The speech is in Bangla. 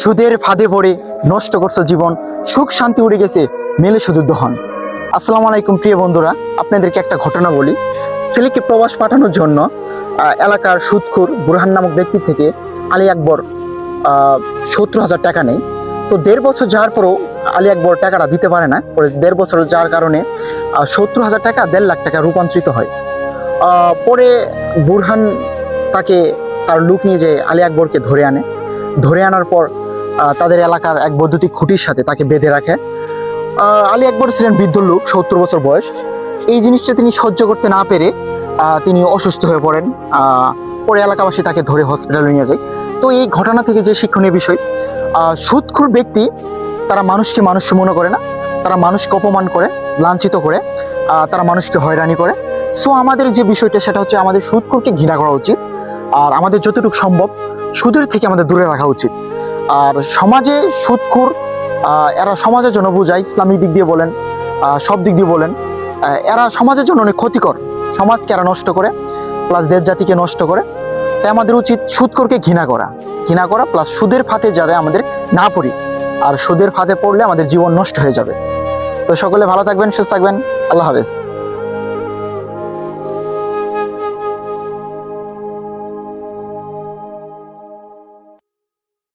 সুদের ফাঁদে পড়ে নষ্ট করছো জীবন, সুখ শান্তি উড়ে গেছে, মেলে শুধু দহন। আসসালামু আলাইকুম প্রিয় বন্ধুরা, আপনাদেরকে একটা ঘটনা বলি। ছেলেকে প্রবাস পাঠানোর জন্য এলাকার সুদখোর বুরহান নামক ব্যক্তি থেকে আলী আকবর 70,000 টাকা নেই। তো 1.5 বছর যাওয়ার পরও আলী আকবর টাকাটা দিতে পারে না। পরে 1.5 বছর যাওয়ার কারণে 70,000 টাকা 1.5 লাখ টাকা রূপান্তরিত হয়। পরে বুরহান তাকে তার লোক নিয়ে যে আলী আকবরকে ধরে আনার পর তাদের এলাকার এক বৈদ্যুতিক খুঁটির সাথে তাকে বেঁধে রাখে। আলী আকবর ছিলেন বৃদ্ধ লোক, 70 বছর বয়স। এই জিনিসটা তিনি সহ্য করতে না পেরে তিনি অসুস্থ হয়ে পড়েন। পরে এলাকাবাসী তাকে ধরে হসপিটালে নিয়ে যায়। তো এই ঘটনা থেকে যে শিক্ষণীয় বিষয়, সুদখোর ব্যক্তি তারা মানুষকে মানুষ মনে করে না, তারা মানুষকে অপমান করে, লাঞ্ছিত করে, তারা মানুষকে হয়রানি করে। সো আমাদের যে বিষয়টা সেটা হচ্ছে আমাদের সুদখোরকে ঘৃণা করা উচিত, আর আমাদের যতটুকু সম্ভব সুদের থেকে আমাদের দূরে রাখা উচিত। আর সমাজে সুদখোর এরা সমাজের জন্য বোঝায়, ইসলামিক দিক দিয়ে বলেন, সব দিক দিয়ে বলেন, এরা সমাজের জন্য অনেক ক্ষতিকর। সমাজকে এরা নষ্ট করে, প্লাস দেশ জাতিকে নষ্ট করে। তাই আমাদের উচিত সুদখোরকে ঘৃণা করা প্লাস সুদের ফাঁদে যাতে আমাদের না পড়ি। আর সুদের ফাঁদে পড়লে আমাদের জীবন নষ্ট হয়ে যাবে। তো সকলে ভালো থাকবেন, সুস্থ থাকবেন। আল্লাহ হাফেজ।